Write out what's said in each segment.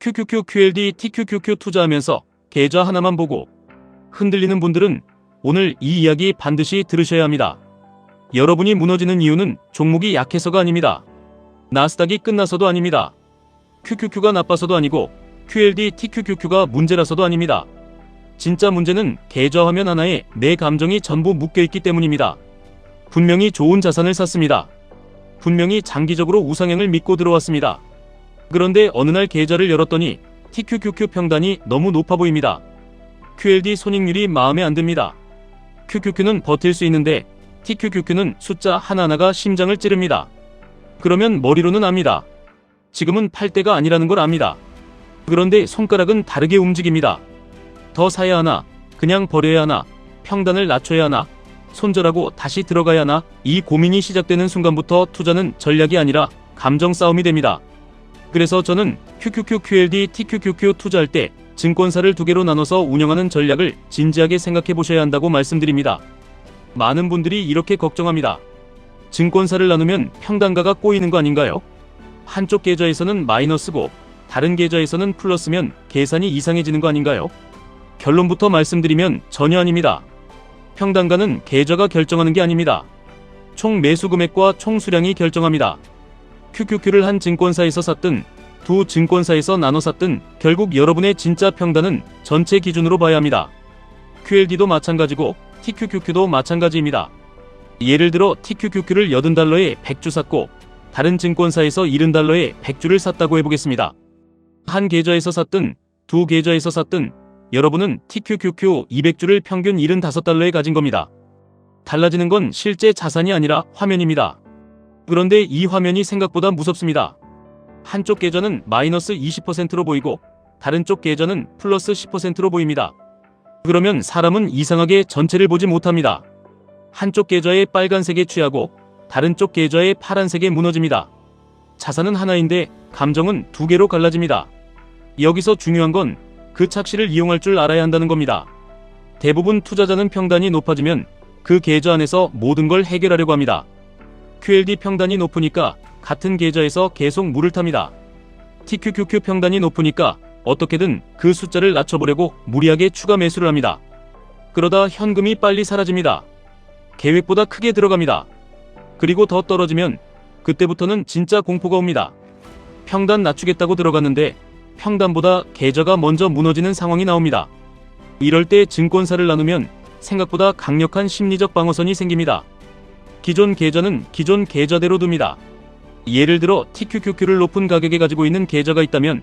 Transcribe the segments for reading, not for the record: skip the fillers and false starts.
QQQ, QLD, TQQQ 투자하면서 계좌 하나만 보고 흔들리는 분들은 오늘 이 이야기 반드시 들으셔야 합니다. 여러분이 무너지는 이유는 종목이 약해서가 아닙니다. 나스닥이 끝나서도 아닙니다. QQQ가 나빠서도 아니고 QLD, TQQQ가 문제라서도 아닙니다. 진짜 문제는 계좌 화면 하나에 내 감정이 전부 묶여있기 때문입니다. 분명히 좋은 자산을 샀습니다. 분명히 장기적으로 우상향을 믿고 들어왔습니다. 그런데 어느 날 계좌를 열었더니 TQQQ 평단이 너무 높아 보입니다. QLD 손익률이 마음에 안 듭니다. QQQ는 버틸 수 있는데 TQQQ는 숫자 하나하나가 심장을 찌릅니다. 그러면 머리로는 압니다. 지금은 팔 때가 아니라는 걸 압니다. 그런데 손가락은 다르게 움직입니다. 더 사야 하나, 그냥 버려야 하나, 평단을 낮춰야 하나, 손절하고 다시 들어가야 하나, 이 고민이 시작되는 순간부터 투자는 전략이 아니라 감정 싸움이 됩니다. 그래서 저는 QQQ, QLD, TQQQ 투자할 때 증권사를 두 개로 나눠서 운영하는 전략을 진지하게 생각해 보셔야 한다고 말씀드립니다. 많은 분들이 이렇게 걱정합니다. 증권사를 나누면 평단가가 꼬이는 거 아닌가요? 한쪽 계좌에서는 마이너스고 다른 계좌에서는 플러스면 계산이 이상해지는 거 아닌가요? 결론부터 말씀드리면 전혀 아닙니다. 평단가는 계좌가 결정하는 게 아닙니다. 총 매수 금액과 총 수량이 결정합니다. QQQ를 한 증권사에서 샀든 두 증권사에서 나눠 샀든 결국 여러분의 진짜 평단은 전체 기준으로 봐야 합니다. QLD도 마찬가지고 TQQQ도 마찬가지입니다. 예를 들어 TQQQ를 80달러에 100주 샀고 다른 증권사에서 70달러에 100주를 샀다고 해보겠습니다. 한 계좌에서 샀든 두 계좌에서 샀든 여러분은 TQQQ 200주를 평균 75달러에 가진 겁니다. 달라지는 건 실제 자산이 아니라 화면입니다. 그런데 이 화면이 생각보다 무섭습니다. 한쪽 계좌는 마이너스 20%로 보이고 다른 쪽 계좌는 플러스 10%로 보입니다. 그러면 사람은 이상하게 전체를 보지 못합니다. 한쪽 계좌의 빨간색에 취하고 다른 쪽 계좌의 파란색에 무너집니다. 자산은 하나인데 감정은 두 개로 갈라집니다. 여기서 중요한 건 그 착시를 이용할 줄 알아야 한다는 겁니다. 대부분 투자자는 평단이 높아지면 그 계좌 안에서 모든 걸 해결하려고 합니다. QLD 평단이 높으니까 같은 계좌에서 계속 물을 탑니다. TQQQ 평단이 높으니까 어떻게든 그 숫자를 낮춰보려고 무리하게 추가 매수를 합니다. 그러다 현금이 빨리 사라집니다. 계획보다 크게 들어갑니다. 그리고 더 떨어지면 그때부터는 진짜 공포가 옵니다. 평단 낮추겠다고 들어갔는데 평단보다 계좌가 먼저 무너지는 상황이 나옵니다. 이럴 때 증권사를 나누면 생각보다 강력한 심리적 방어선이 생깁니다. 기존 계좌는 기존 계좌대로 둡니다. 예를 들어 TQQQ를 높은 가격에 가지고 있는 계좌가 있다면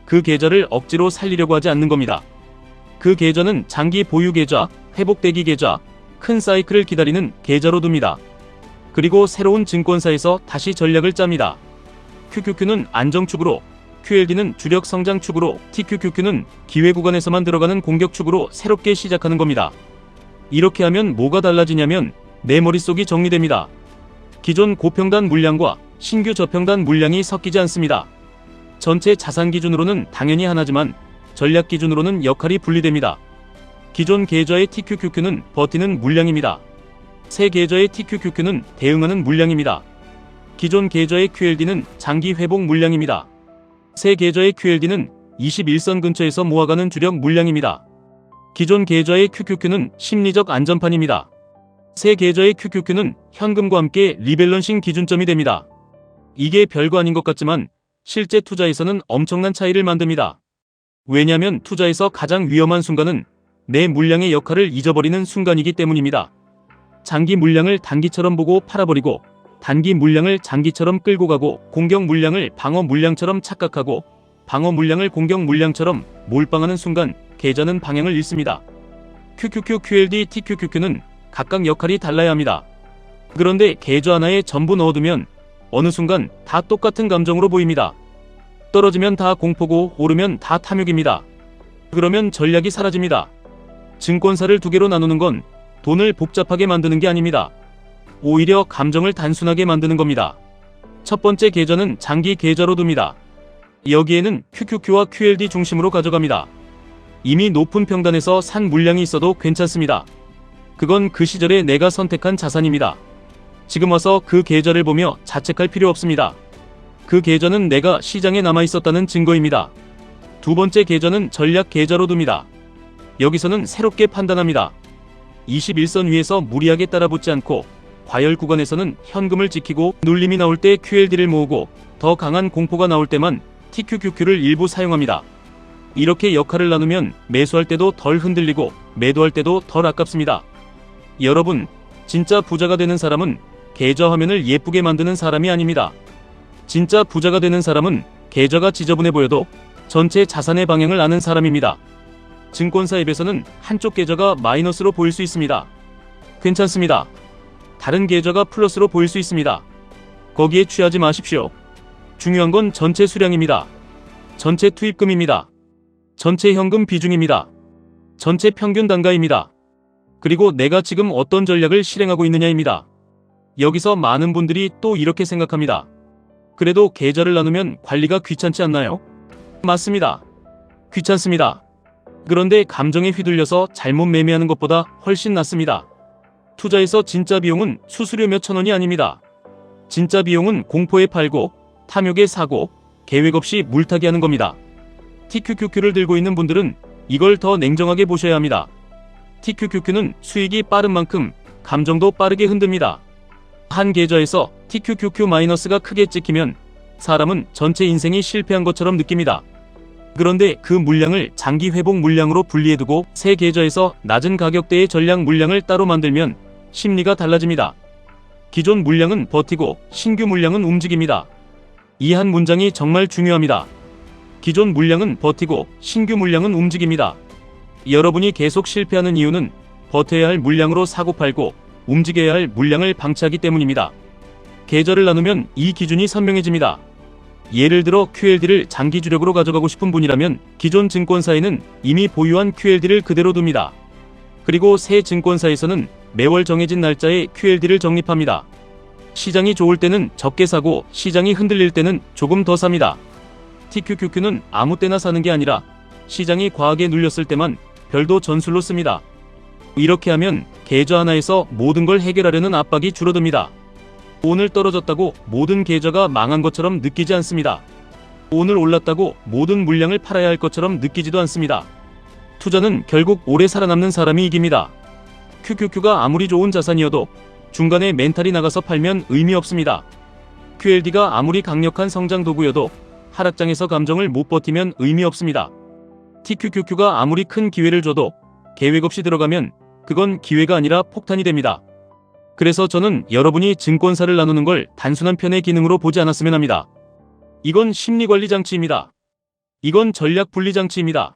그 계좌를 억지로 살리려고 하지 않는 겁니다. 그 계좌는 장기 보유 계좌, 회복대기 계좌, 큰 사이클을 기다리는 계좌로 둡니다. 그리고 새로운 증권사에서 다시 전략을 짭니다. QQQ는 안정축으로, QLD는 주력 성장축으로, TQQQ는 기회 구간에서만 들어가는 공격축으로 새롭게 시작하는 겁니다. 이렇게 하면 뭐가 달라지냐면 내 머릿속이 정리됩니다. 기존 고평단 물량과 신규 저평단 물량이 섞이지 않습니다. 전체 자산 기준으로는 당연히 하나지만 전략 기준으로는 역할이 분리됩니다. 기존 계좌의 TQQQ는 버티는 물량입니다. 새 계좌의 TQQQ는 대응하는 물량입니다. 기존 계좌의 QLD는 장기 회복 물량입니다. 새 계좌의 QLD는 21선 근처에서 모아가는 주력 물량입니다. 기존 계좌의 QQQ는 심리적 안전판입니다. 새 계좌의 QQQ는 현금과 함께 리밸런싱 기준점이 됩니다. 이게 별거 아닌 것 같지만 실제 투자에서는 엄청난 차이를 만듭니다. 왜냐하면 투자에서 가장 위험한 순간은 내 물량의 역할을 잊어버리는 순간이기 때문입니다. 장기 물량을 단기처럼 보고 팔아버리고 단기 물량을 장기처럼 끌고 가고 공격 물량을 방어 물량처럼 착각하고 방어 물량을 공격 물량처럼 몰빵하는 순간 계좌는 방향을 잃습니다. QQQ, QLD, TQQQ는 각각 역할이 달라야 합니다. 그런데 계좌 하나에 전부 넣어두면 어느 순간 다 똑같은 감정으로 보입니다. 떨어지면 다 공포고 오르면 다 탐욕입니다. 그러면 전략이 사라집니다. 증권사를 두 개로 나누는 건 돈을 복잡하게 만드는 게 아닙니다. 오히려 감정을 단순하게 만드는 겁니다. 첫 번째 계좌는 장기 계좌로 둡니다. 여기에는 QQQ와 QLD 중심으로 가져갑니다. 이미 높은 평단에서 산 물량이 있어도 괜찮습니다. 그건 그 시절에 내가 선택한 자산입니다. 지금 와서 그 계좌를 보며 자책할 필요 없습니다. 그 계좌는 내가 시장에 남아 있었다는 증거입니다. 두 번째 계좌는 전략 계좌로 둡니다. 여기서는 새롭게 판단합니다. 21선 위에서 무리하게 따라붙지 않고 과열 구간에서는 현금을 지키고 눌림이 나올 때 QLD를 모으고 더 강한 공포가 나올 때만 TQQQ를 일부 사용합니다. 이렇게 역할을 나누면 매수할 때도 덜 흔들리고 매도할 때도 덜 아깝습니다. 여러분, 진짜 부자가 되는 사람은 계좌 화면을 예쁘게 만드는 사람이 아닙니다. 진짜 부자가 되는 사람은 계좌가 지저분해 보여도 전체 자산의 방향을 아는 사람입니다. 증권사 앱에서는 한쪽 계좌가 마이너스로 보일 수 있습니다. 괜찮습니다. 다른 계좌가 플러스로 보일 수 있습니다. 거기에 취하지 마십시오. 중요한 건 전체 수량입니다. 전체 투입금입니다. 전체 현금 비중입니다. 전체 평균 단가입니다. 그리고 내가 지금 어떤 전략을 실행하고 있느냐입니다. 여기서 많은 분들이 또 이렇게 생각합니다. 그래도 계좌를 나누면 관리가 귀찮지 않나요? 맞습니다. 귀찮습니다. 그런데 감정에 휘둘려서 잘못 매매하는 것보다 훨씬 낫습니다. 투자에서 진짜 비용은 수수료 몇천 원이 아닙니다. 진짜 비용은 공포에 팔고 탐욕에 사고 계획 없이 물타기 하는 겁니다. TQQQ를 들고 있는 분들은 이걸 더 냉정하게 보셔야 합니다. TQQQ는 수익이 빠른 만큼 감정도 빠르게 흔듭니다. 한 계좌에서 TQQQ-가 크게 찍히면 사람은 전체 인생이 실패한 것처럼 느낍니다. 그런데 그 물량을 장기 회복 물량으로 분리해두고 새 계좌에서 낮은 가격대의 전략 물량을 따로 만들면 심리가 달라집니다. 기존 물량은 버티고 신규 물량은 움직입니다. 이 한 문장이 정말 중요합니다. 기존 물량은 버티고 신규 물량은 움직입니다. 여러분이 계속 실패하는 이유는 버텨야 할 물량으로 사고팔고 움직여야 할 물량을 방치하기 때문입니다. 계좌를 나누면 이 기준이 선명해집니다. 예를 들어 QLD를 장기 주력으로 가져가고 싶은 분이라면 기존 증권사에는 이미 보유한 QLD를 그대로 둡니다. 그리고 새 증권사에서는 매월 정해진 날짜에 QLD를 적립합니다. 시장이 좋을 때는 적게 사고 시장이 흔들릴 때는 조금 더 삽니다. TQQQ는 아무 때나 사는 게 아니라 시장이 과하게 눌렸을 때만 별도 전술로 씁니다. 이렇게 하면 계좌 하나에서 모든 걸 해결하려는 압박이 줄어듭니다. 오늘 떨어졌다고 모든 계좌가 망한 것처럼 느끼지 않습니다. 오늘 올랐다고 모든 물량을 팔아야 할 것처럼 느끼지도 않습니다. 투자는 결국 오래 살아남는 사람이 이깁니다. QQQ가 아무리 좋은 자산이어도 중간에 멘탈이 나가서 팔면 의미 없습니다. QLD가 아무리 강력한 성장 도구여도 하락장에서 감정을 못 버티면 의미 없습니다. TQQQ가 아무리 큰 기회를 줘도 계획 없이 들어가면 그건 기회가 아니라 폭탄이 됩니다. 그래서 저는 여러분이 증권사를 나누는 걸 단순한 편의 기능으로 보지 않았으면 합니다. 이건 심리관리 장치입니다. 이건 전략 분리 장치입니다.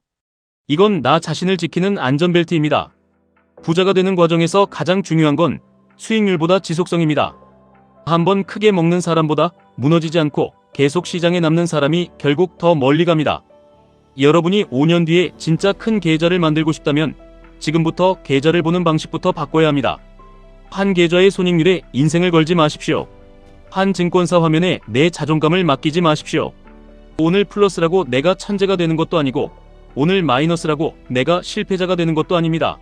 이건 나 자신을 지키는 안전벨트입니다. 부자가 되는 과정에서 가장 중요한 건 수익률보다 지속성입니다. 한번 크게 먹는 사람보다 무너지지 않고 계속 시장에 남는 사람이 결국 더 멀리 갑니다. 여러분이 5년 뒤에 진짜 큰 계좌를 만들고 싶다면 지금부터 계좌를 보는 방식부터 바꿔야 합니다. 한 계좌의 손익률에 인생을 걸지 마십시오. 한 증권사 화면에 내 자존감을 맡기지 마십시오. 오늘 플러스라고 내가 천재가 되는 것도 아니고 오늘 마이너스라고 내가 실패자가 되는 것도 아닙니다.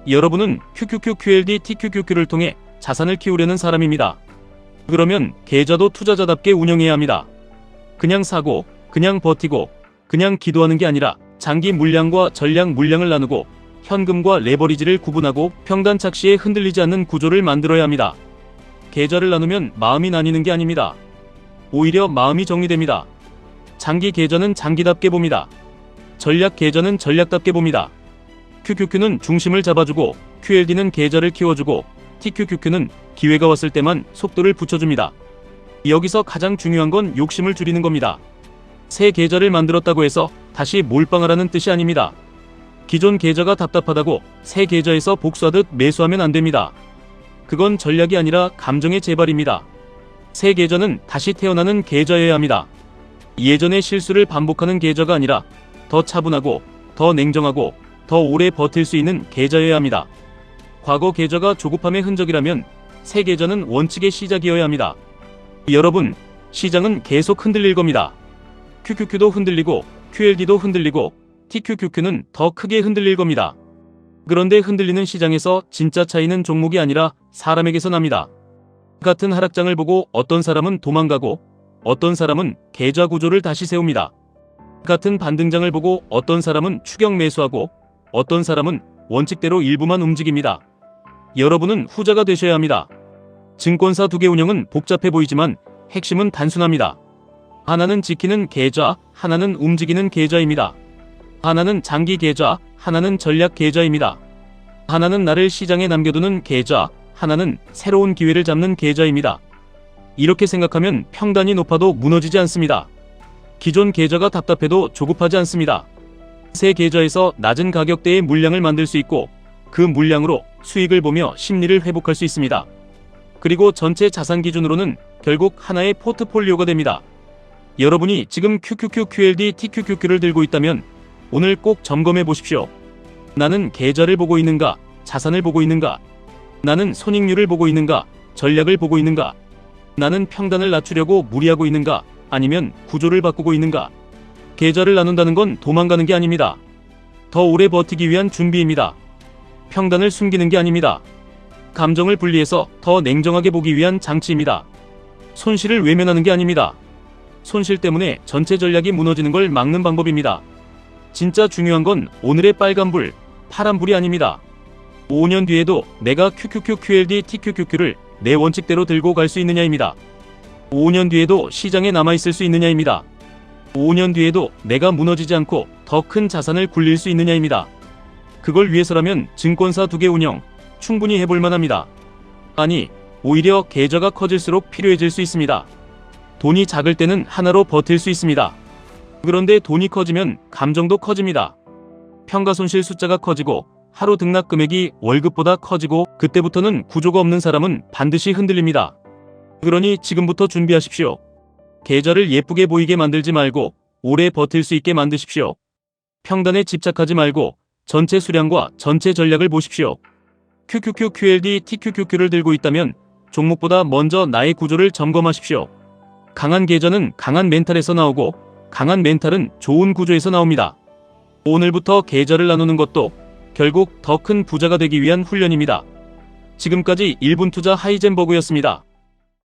여러분은 QQQ, QLD, TQQQ를 통해 자산을 키우려는 사람입니다. 그러면 계좌도 투자자답게 운영해야 합니다. 그냥 사고, 그냥 버티고, 그냥 기도하는 게 아니라 장기 물량과 전략 물량을 나누고 현금과 레버리지를 구분하고 평단 착시에 흔들리지 않는 구조를 만들어야 합니다. 계좌를 나누면 마음이 나뉘는 게 아닙니다. 오히려 마음이 정리됩니다. 장기 계좌는 장기답게 봅니다. 전략 계좌는 전략답게 봅니다. QQQ는 중심을 잡아주고 QLD는 계좌를 키워주고 TQQQ는 기회가 왔을 때만 속도를 붙여줍니다. 여기서 가장 중요한 건 욕심을 줄이는 겁니다. 새 계좌를 만들었다고 해서 다시 몰빵하라는 뜻이 아닙니다. 기존 계좌가 답답하다고 새 계좌에서 복수하듯 매수하면 안 됩니다. 그건 전략이 아니라 감정의 재발입니다. 새 계좌는 다시 태어나는 계좌여야 합니다. 예전의 실수를 반복하는 계좌가 아니라 더 차분하고 더 냉정하고 더 오래 버틸 수 있는 계좌여야 합니다. 과거 계좌가 조급함의 흔적이라면 새 계좌는 원칙의 시작이어야 합니다. 여러분, 시장은 계속 흔들릴 겁니다. QQQ도 흔들리고 QLD도 흔들리고 TQQQ는 더 크게 흔들릴 겁니다. 그런데 흔들리는 시장에서 진짜 차이는 종목이 아니라 사람에게서 납니다. 같은 하락장을 보고 어떤 사람은 도망가고 어떤 사람은 계좌 구조를 다시 세웁니다. 같은 반등장을 보고 어떤 사람은 추격 매수하고 어떤 사람은 원칙대로 일부만 움직입니다. 여러분은 후자가 되셔야 합니다. 증권사 두 개 운영은 복잡해 보이지만 핵심은 단순합니다. 하나는 지키는 계좌, 하나는 움직이는 계좌입니다. 하나는 장기 계좌, 하나는 전략 계좌입니다. 하나는 나를 시장에 남겨두는 계좌, 하나는 새로운 기회를 잡는 계좌입니다. 이렇게 생각하면 평단이 높아도 무너지지 않습니다. 기존 계좌가 답답해도 조급하지 않습니다. 새 계좌에서 낮은 가격대의 물량을 만들 수 있고 그 물량으로 수익을 보며 심리를 회복할 수 있습니다. 그리고 전체 자산 기준으로는 결국 하나의 포트폴리오가 됩니다. 여러분이 지금 QQQ, QLD, TQQQ를 들고 있다면 오늘 꼭 점검해 보십시오. 나는 계좌를 보고 있는가? 자산을 보고 있는가? 나는 손익률을 보고 있는가? 전략을 보고 있는가? 나는 평단을 낮추려고 무리하고 있는가? 아니면 구조를 바꾸고 있는가? 계좌를 나눈다는 건 도망가는 게 아닙니다. 더 오래 버티기 위한 준비입니다. 평단을 숨기는 게 아닙니다. 감정을 분리해서 더 냉정하게 보기 위한 장치입니다. 손실을 외면하는 게 아닙니다. 손실 때문에 전체 전략이 무너지는 걸 막는 방법입니다. 진짜 중요한 건 오늘의 빨간불, 파란불이 아닙니다. 5년 뒤에도 내가 QQQ, QLD, TQQQ를 내 원칙대로 들고 갈 수 있느냐입니다. 5년 뒤에도 시장에 남아있을 수 있느냐입니다. 5년 뒤에도 내가 무너지지 않고 더 큰 자산을 굴릴 수 있느냐입니다. 그걸 위해서라면 증권사 두 개 운영 충분히 해볼 만합니다. 아니, 오히려 계좌가 커질수록 필요해질 수 있습니다. 돈이 작을 때는 하나로 버틸 수 있습니다. 그런데 돈이 커지면 감정도 커집니다. 평가손실 숫자가 커지고 하루 등락 금액이 월급보다 커지고 그때부터는 구조가 없는 사람은 반드시 흔들립니다. 그러니 지금부터 준비하십시오. 계좌를 예쁘게 보이게 만들지 말고 오래 버틸 수 있게 만드십시오. 평단에 집착하지 말고 전체 수량과 전체 전략을 보십시오. QQQ, QLD, TQQQ를 들고 있다면 종목보다 먼저 나의 구조를 점검하십시오. 강한 계좌는 강한 멘탈에서 나오고 강한 멘탈은 좋은 구조에서 나옵니다. 오늘부터 계좌를 나누는 것도 결국 더 큰 부자가 되기 위한 훈련입니다. 지금까지 1분 투자 하이젠버그였습니다.